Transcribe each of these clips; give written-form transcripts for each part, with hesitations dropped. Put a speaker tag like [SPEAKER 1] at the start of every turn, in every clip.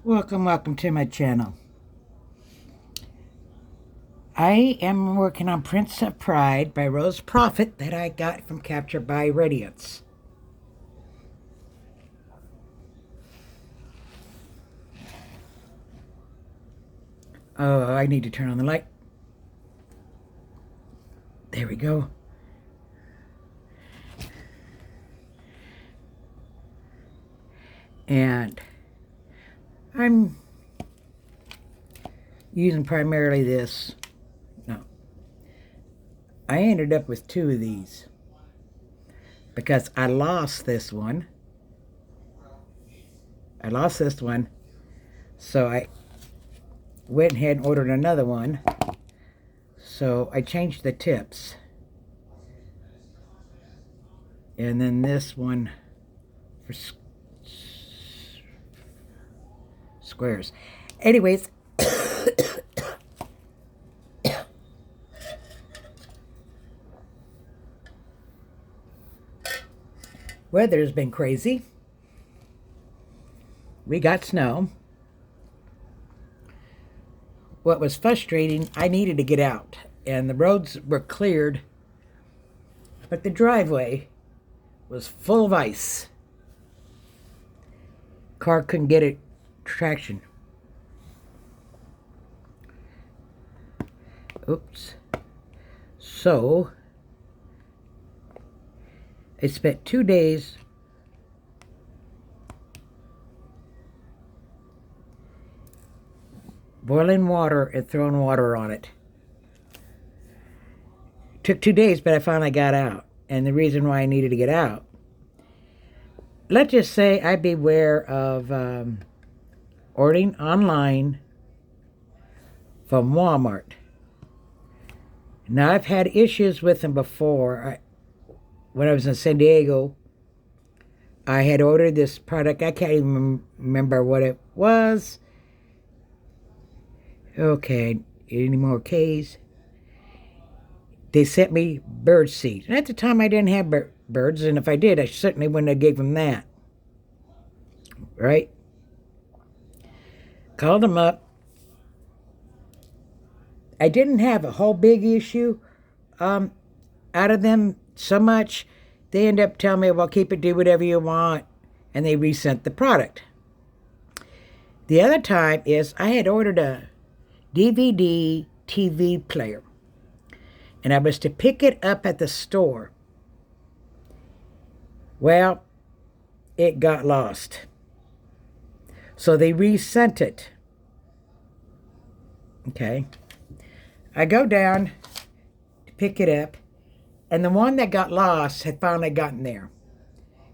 [SPEAKER 1] Welcome to my channel. I am working on Prince of Pride by Rose Prophet that I got from Capture by Radiance. Oh, I need to turn on the light. There we go. And I'm using primarily this. No, I ended up with two of these because I lost this one. So I went ahead and ordered another one. So I changed the tips. And then this one for squares. Anyways, weather's been crazy. We got snow. What was frustrating, I needed to get out, and the roads were cleared, but the driveway was full of ice. Car couldn't get it traction. Oops. So I spent 2 days boiling water and throwing water on it. Took 2 days, but I finally got out. And the reason why I needed to get out, let's just say I beware of ordering online from Walmart. Now, I've had issues with them before. When I was in San Diego, I had ordered this product. I can't even remember what it was. Okay, any more K's? They sent me bird seed. And at the time, I didn't have birds, and if I did, I certainly wouldn't have gave them that. Right? Called them up. I didn't have a whole big issue out of them so much. They end up telling me, well, keep it, do whatever you want, and they resent the product. The other time is I had ordered a DVD TV player, and I was to pick it up at the store. Well, it got lost. So they resent it. Okay. I go down to pick it up, and the one that got lost had finally gotten there.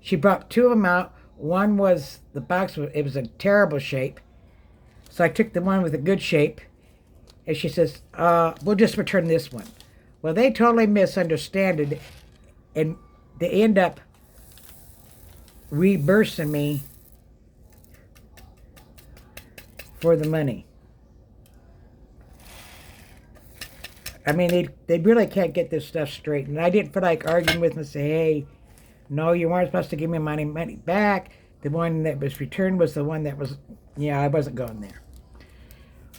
[SPEAKER 1] She brought two of them out. One was, the box, it was a terrible shape. So I took the one with a good shape, and she says, we'll just return this one. Well, they totally misunderstood it, and they end up reimbursing me for the money. I mean, they really can't get this stuff straight. And I didn't feel like arguing with them and say, hey, no, you weren't supposed to give me money back. The one that was returned was the one that was, yeah, I wasn't going there.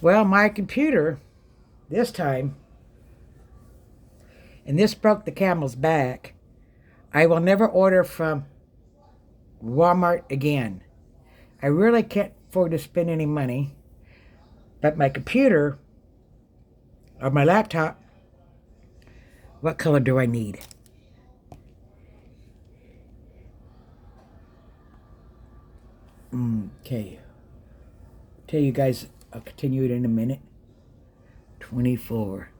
[SPEAKER 1] Well, my computer, this time, and this broke the camel's back, I will never order from Walmart again. I really can't afford to spend any money. But my computer, or my laptop, what color do I need? Okay. Tell you guys, I'll continue it in a minute. 24.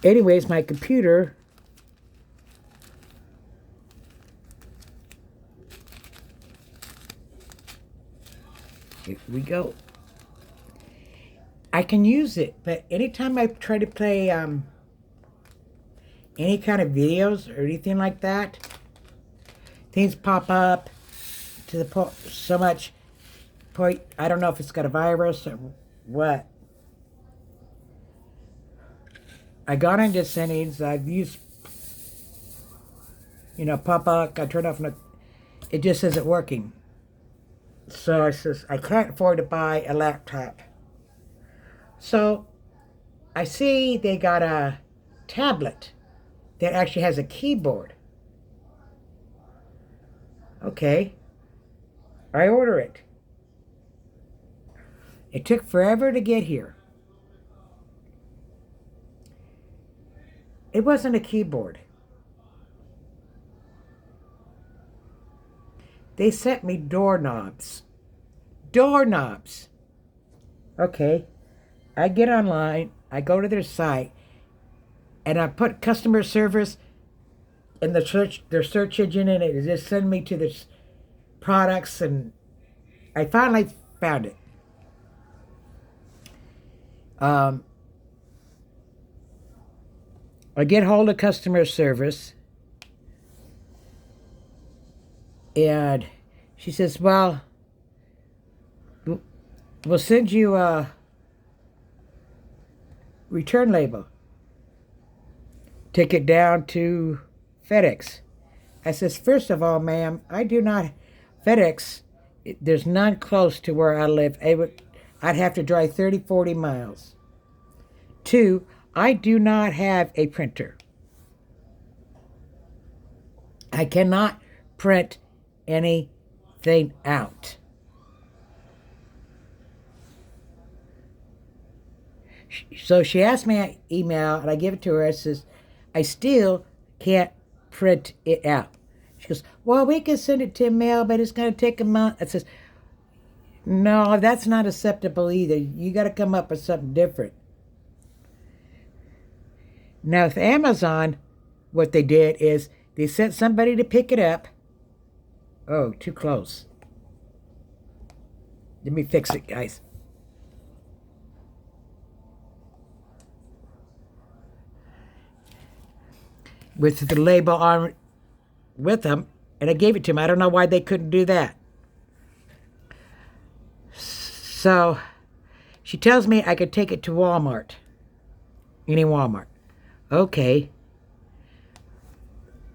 [SPEAKER 1] Anyways, my computer, here we go. I can use it, but anytime I try to play any kind of videos or anything like that, things pop up to the point, so much point, I don't know if it's got a virus or what. I got into settings, I've used, pop up, I turned off, it just isn't working. So I says, I can't afford to buy a laptop. So I see they got a tablet that actually has a keyboard. Okay, I order it. It took forever to get here. It wasn't a keyboard. They sent me doorknobs. Doorknobs. Okay, I get online, I go to their site, and I put customer service in their search engine, and it just send me to the products, and I finally found it. Um, I get hold of customer service, and she says, "Well, we'll send you a return label. Take it down to FedEx." I says, "First of all, ma'am, I do not FedEx. There's none close to where I live. I'd have to drive 30, 40 miles. Two, I do not have a printer. I cannot print anything out." So she asked me an email, and I give it to her. I says, "I still can't print it out." She goes, "Well, we can send it to mail, but it's going to take a month." I says, "No, that's not acceptable either. You got to come up with something different." Now, with Amazon, what they did is they sent somebody to pick it up. Oh, too close. Let me fix it, guys. With the label on with them, and I gave it to them. I don't know why they couldn't do that. So she tells me I could take it to Walmart, any Walmart. Okay.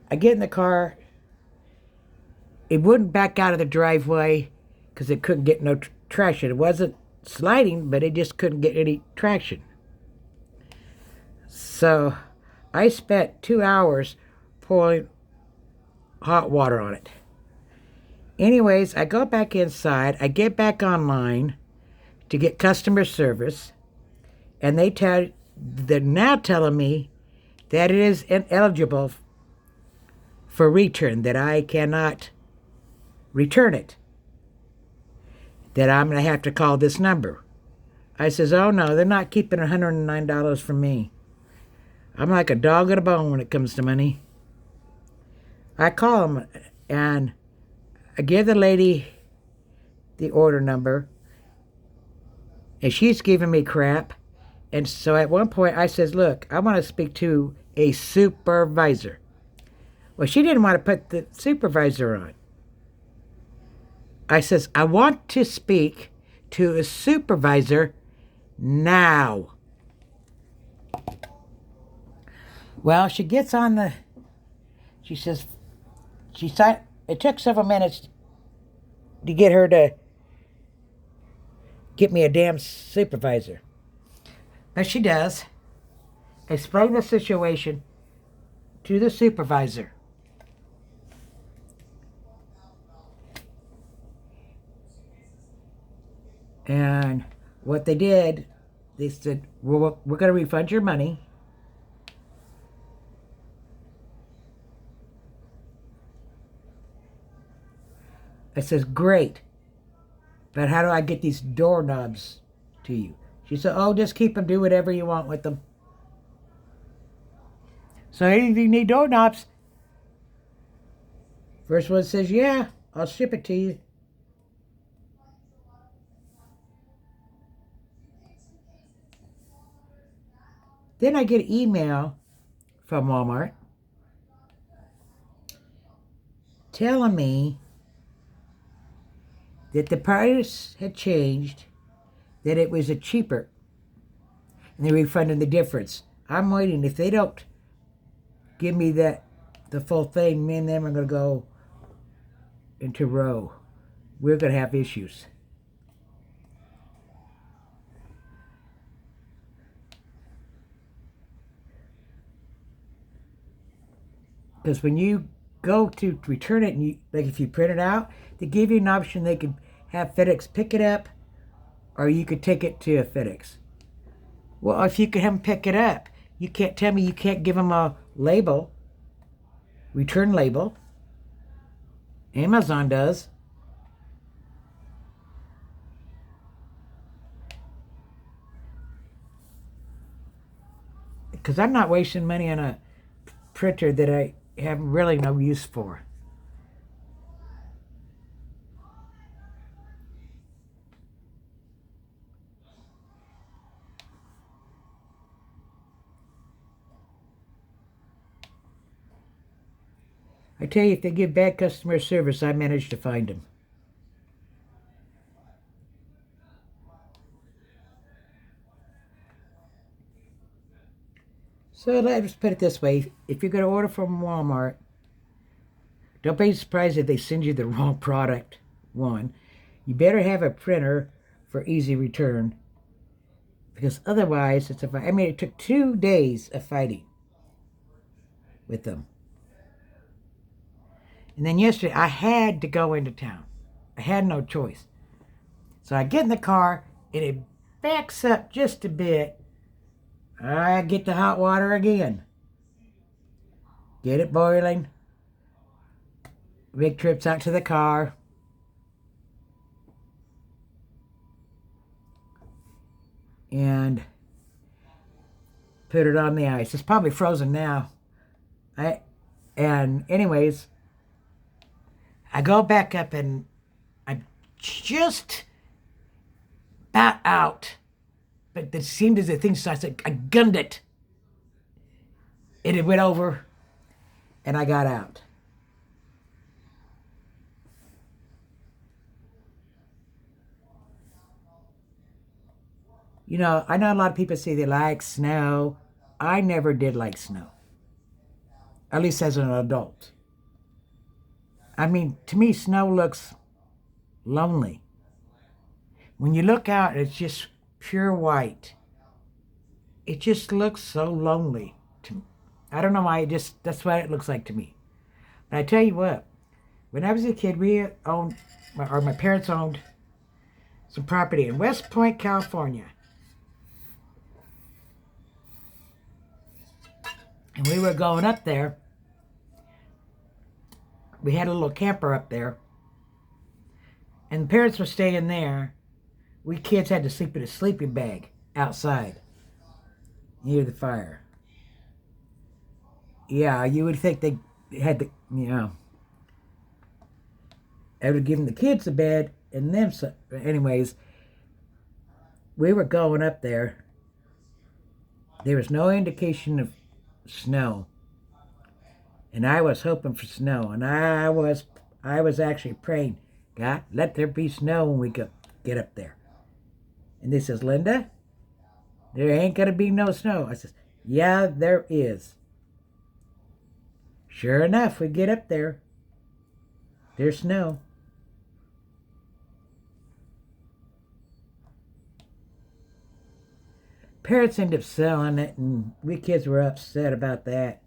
[SPEAKER 1] I get in the car. It wouldn't back out of the driveway because it couldn't get no traction. It wasn't sliding, but it just couldn't get any traction. So I spent 2 hours pouring hot water on it. Anyways, I go back inside. I get back online to get customer service, and they're now telling me that it is ineligible for return, that I cannot return it, that I'm going to have to call this number. I says, "Oh no, they're not keeping $109 from me. I'm like a dog at a bone when it comes to money." I call them, and I give the lady the order number, and she's giving me crap. And so at one point I says, "Look, I want to speak to a supervisor." Well, she didn't want to put the supervisor on. I says, "I want to speak to a supervisor now." Well, she gets on she says, it took several minutes to get her to get me a damn supervisor. But she does. Explain the situation to the supervisor. And what they did, they said, we're going to refund your money. I says, "Great. But how do I get these doorknobs to you?" She said, "Oh, just keep them. Do whatever you want with them." So if you need doorknobs, first one says, "Yeah, I'll ship it to you." Then I get an email from Walmart telling me that the price had changed, that it was a cheaper, and they refunded the difference. I'm waiting. If they don't give me the full thing, me and them are going to go into row, we're going to have issues. Because when you go to return it, and like if you print it out, they give you an option. They could have FedEx pick it up, or you could take it to a FedEx. Well, if you could have them pick it up, you can't tell me you can't give them a label, return label. Amazon does. Because I'm not wasting money on a printer that I have really no use for. I tell you, if they give bad customer service, I manage to find them. So let's put it this way. If you're going to order from Walmart, don't be surprised if they send you the wrong product. One, you better have a printer for easy return, because otherwise it's a fight. I mean, it took 2 days of fighting with them. And then yesterday, I had to go into town. I had no choice. So I get in the car, and it backs up just a bit. I get the hot water again. Get it boiling. Big trips out to the car. And put it on the ice. It's probably frozen now. Anyways, I go back up and I'm just about out. But it seemed as if things started. I gunned it. And it went over. And I got out. You know, I know a lot of people say they like snow. I never did like snow. At least as an adult. I mean, to me, snow looks lonely. When you look out, it's just pure white. It just looks so lonely to me. I don't know why, that's what it looks like to me. But I tell you what, when I was a kid, we owned, or my parents owned some property in West Point, California. And we were going up there. We had a little camper up there. And the parents were staying there. We kids had to sleep in a sleeping bag outside near the fire. Yeah, you would think they had to, I would have given the kids a bed and them. So, anyways, we were going up there. There was no indication of snow. And I was hoping for snow. And I was actually praying, God, let there be snow when we get up there. And they says, Linda, there ain't going to be no snow. I says, yeah, there is. Sure enough, we get up there. There's snow. Parents ended up selling it, and we kids were upset about that.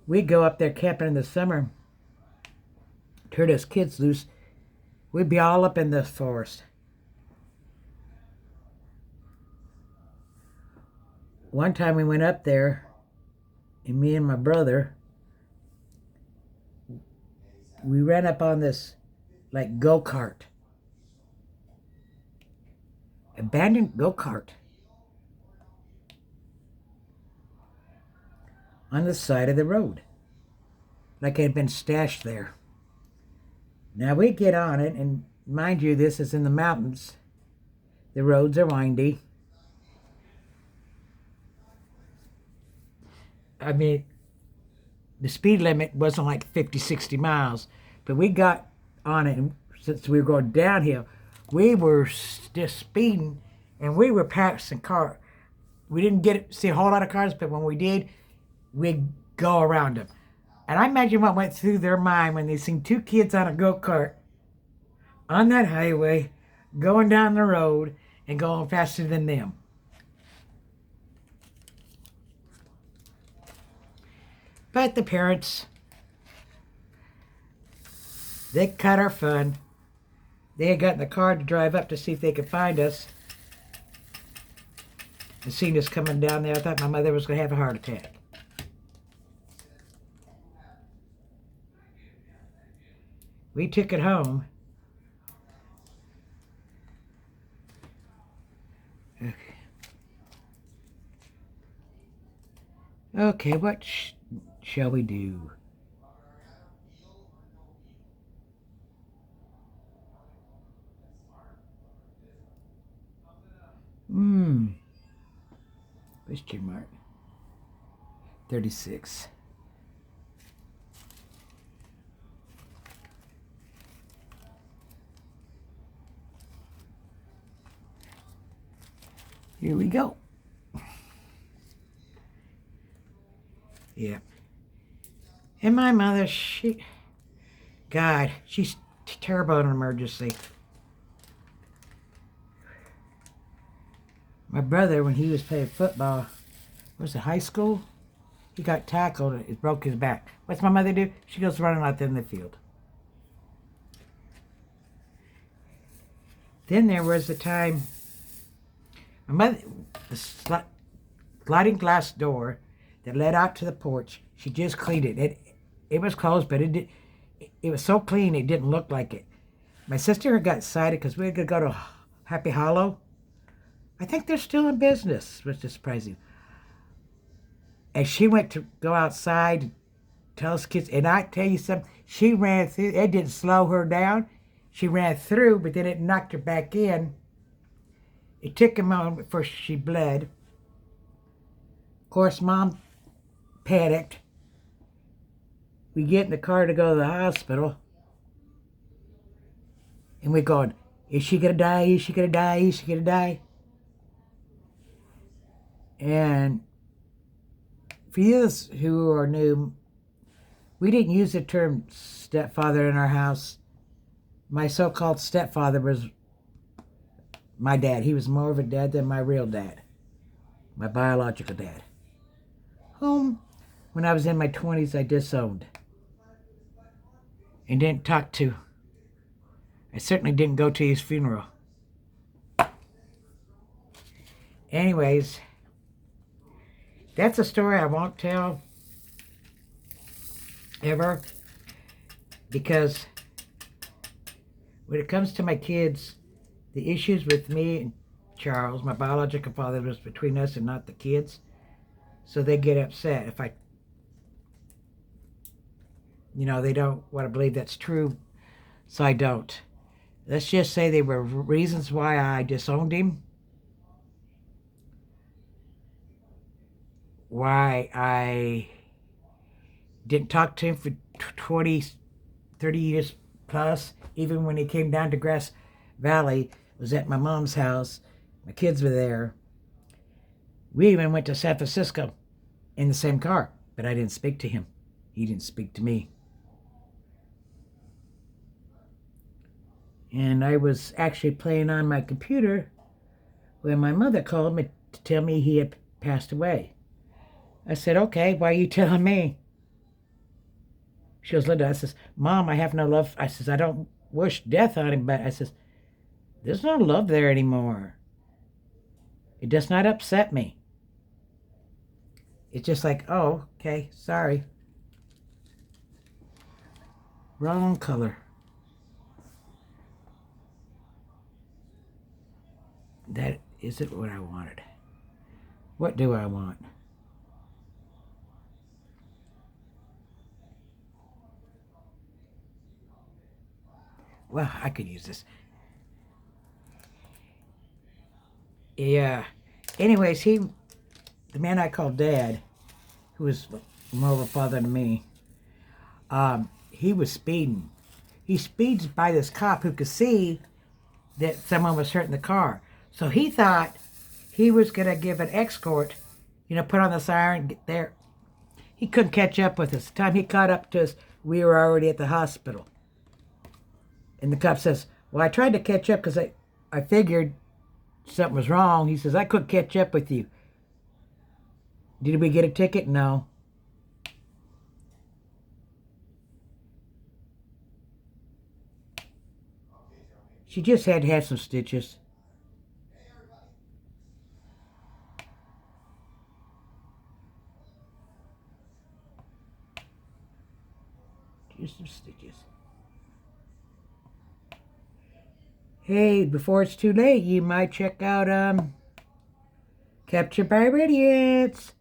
[SPEAKER 1] We'd go up there camping in the summer, turn us kids loose. We'd be all up in the forest. One time we went up there, and me and my brother, we ran up on this, like, go-kart. Abandoned go-kart. On the side of the road. Like it had been stashed there. Now we get on it, and mind you, this is in the mountains. The roads are windy. I mean, the speed limit wasn't like 50, 60 miles, but we got on it, and since we were going downhill, we were just speeding, and we were passing cars. We didn't see a whole lot of cars, but when we did, we'd go around them. And I imagine what went through their mind when they seen two kids on a go-kart on that highway, going down the road and going faster than them. But the parents, they cut our fun. They had got in the car to drive up to see if they could find us. And seen us coming down there. I thought my mother was going to have a heart attack. We took it home. Okay. Okay, what shall we do? Question mark. 36. Here we go. Yeah. And my mother, God, she's terrible in an emergency. My brother, when he was playing football, was it high school? He got tackled and it broke his back. What's my mother do? She goes running out there in the field. Then there was the time, my mother, the sliding glass door that led out to the porch, she just cleaned it. It was closed, but it was so clean it didn't look like it. My sister got excited because we were going to go to Happy Hollow. I think they're still in business, which is surprising. And she went to go outside and tell us kids, and I tell you something, she ran through. It didn't slow her down. She ran through, but then it knocked her back in. It took a moment before she bled. Of course, Mom panicked. We get in the car to go to the hospital. And we're going, is she going to die? Is she going to die? Is she going to die? And for you who are new, we didn't use the term stepfather in our house. My so-called stepfather was my dad. He was more of a dad than my real dad, my biological dad, whom, when I was in my 20s, I disowned and didn't talk to. I certainly didn't go to his funeral. Anyways, that's a story I won't tell ever, because when it comes to my kids, the issues with me and Charles, my biological father, was between us and not the kids. So they get upset if I, they don't want to believe that's true, so I don't. Let's just say they were reasons why I disowned him, why I didn't talk to him for 20, 30 years plus, even when he came down to Grass Valley. It was at my mom's house. My kids were there. We even went to San Francisco in the same car, but I didn't speak to him. He didn't speak to me. And I was actually playing on my computer when my mother called me to tell me he had passed away. I said, okay, why are you telling me? She goes, Linda, I says, Mom, I have no love. I says, I don't wish death on him, but I says, there's no love there anymore. It does not upset me. It's just like, oh, okay, sorry. Wrong color. That isn't what I wanted. What do I want? Well, I could use this. Yeah. Anyways, the man I called Dad, who was more of a father than me, he was speeding. He speeds by this cop who could see that someone was hurt in the car. So he thought he was going to give an escort, put on the siren, get there. He couldn't catch up with us. The time he caught up to us, we were already at the hospital. And the cop says, well, I tried to catch up because I figured something was wrong. He says, I couldn't catch up with you. Did we get a ticket? No. She just had to have some stitches. Just some stitches. Hey, before it's too late, you might check out Captured by Radiance.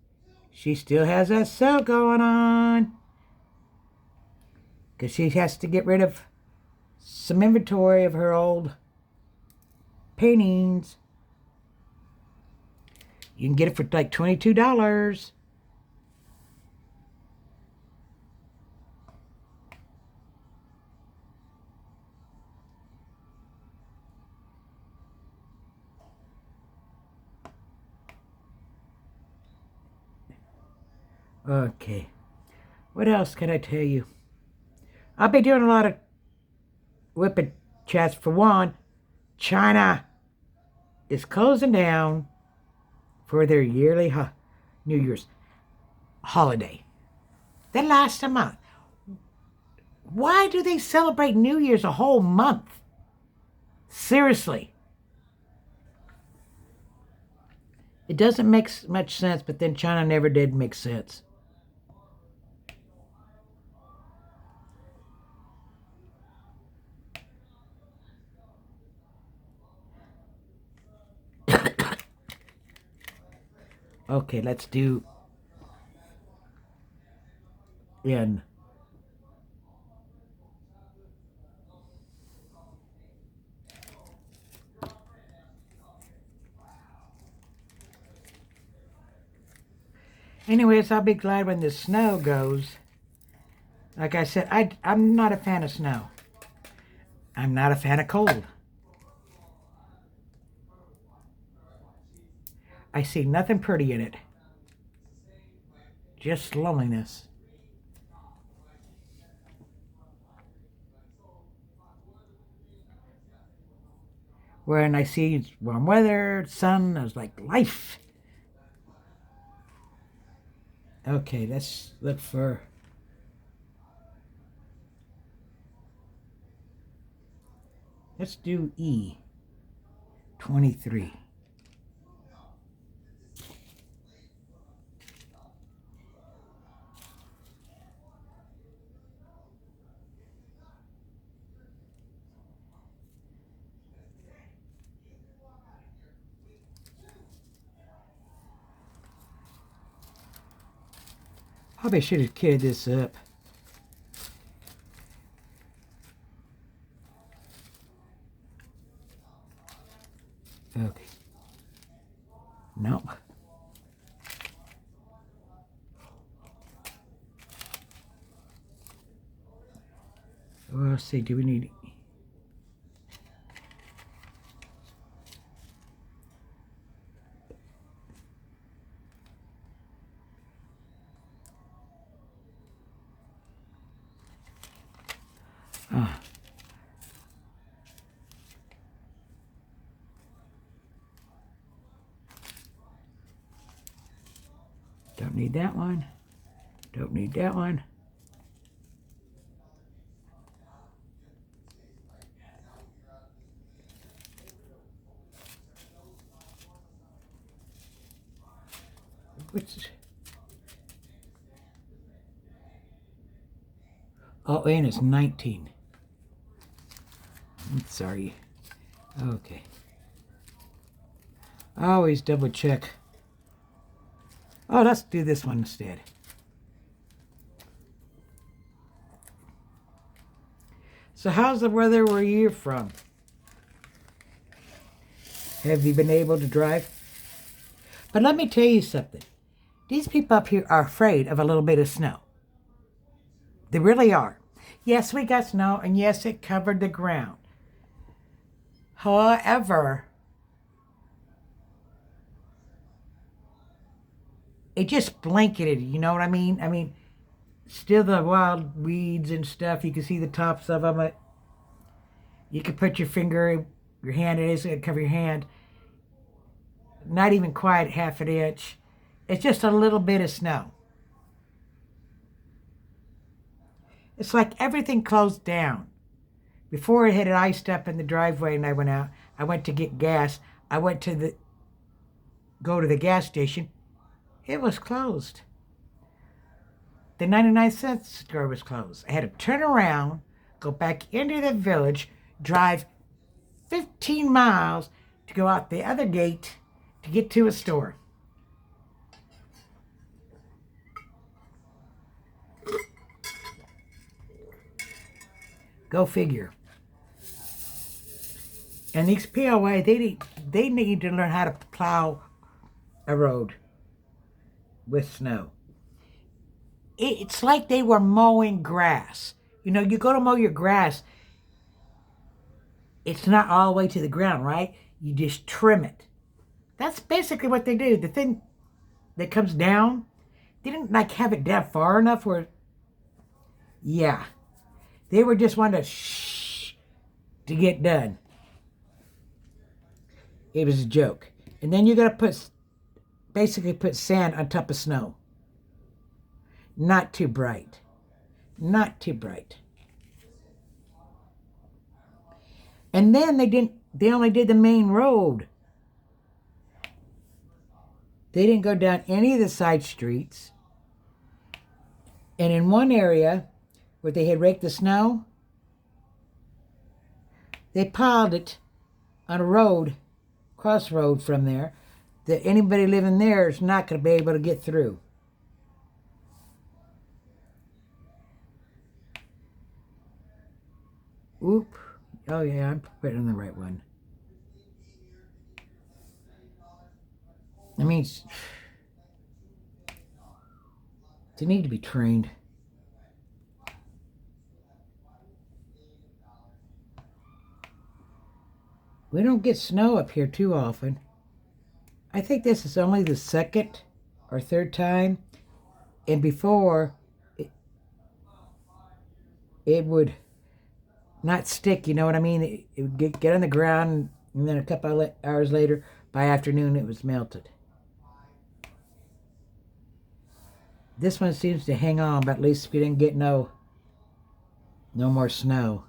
[SPEAKER 1] She still has that sale going on. Because she has to get rid of some inventory of her old paintings. You can get it for like $22. Okay. What else can I tell you? I'll be doing a lot of WIP chats. For one, China is closing down for their yearly New Year's holiday. That lasts a month. Why do they celebrate New Year's a whole month? Seriously. It doesn't make much sense, but then China never did make sense. Okay, let's do in. Anyways, I'll be glad when the snow goes. Like I said, I'm not a fan of snow. I'm not a fan of cold. I see nothing pretty in it. Just loneliness. When I see warm weather, sun, I was like, life. Okay, let's look for... Let's do E. 23. Probably should have kitted this up. Okay. Nope. Well, let's see, do we need... Don't need that one. Don't need that one. What's... Oh, and it's 19. I'm sorry. Okay. I always double check. Oh, let's do this one instead. So how's the weather where you're from? Have you been able to drive? But let me tell you something. These people up here are afraid of a little bit of snow. They really are. Yes, we got snow, and yes, it covered the ground. However, it just blanketed, you know what I mean? I mean, still the wild weeds and stuff. You can see the tops of them. You can put your finger, your hand, it is going to cover your hand. Not even quite half an inch. It's just a little bit of snow. It's like everything closed down. Before it had iced up in the driveway and I went out, I went to get gas. I went to go to the gas station. It was closed. The 99-cent store was closed. I had to turn around, go back into the village, drive 15 miles to go out the other gate to get to a store. Go figure. And these POA, they need to learn how to plow a road with snow. It's like they were mowing grass. You know, you go to mow your grass, it's not all the way to the ground, right? You just trim it. That's basically what they do. The thing that comes down, they didn't like have it down far enough where, yeah, they were just wanting to get done. It was a joke. And then you got to basically put sand on top of snow. Not too bright. Not too bright. And then they only did the main road. They didn't go down any of the side streets. And in one area where they had raked the snow, they piled it on a road, crossroad from there, that anybody living there is not going to be able to get through. Oop. Oh, yeah, I'm putting on the right one. I mean, they need to be trained. We don't get snow up here too often. I think this is only the second or third time. And before, it would not stick, you know what I mean? It would get on the ground, and then a couple of hours later, by afternoon, it was melted. This one seems to hang on, but at least we didn't get no more snow.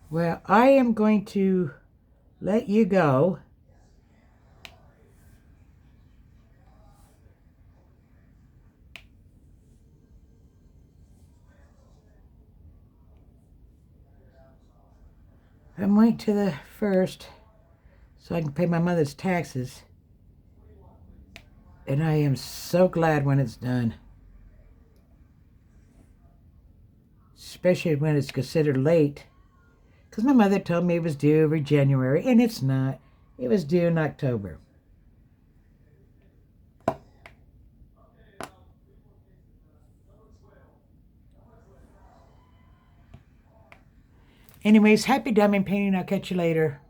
[SPEAKER 1] Well, I am going to let you go. I'm waiting to the 1st so I can pay my mother's taxes. And I am so glad when it's done. Especially when it's considered late. Because my mother told me it was due every January, and it's not. It was due in October. Anyways, happy diamond painting. I'll catch you later.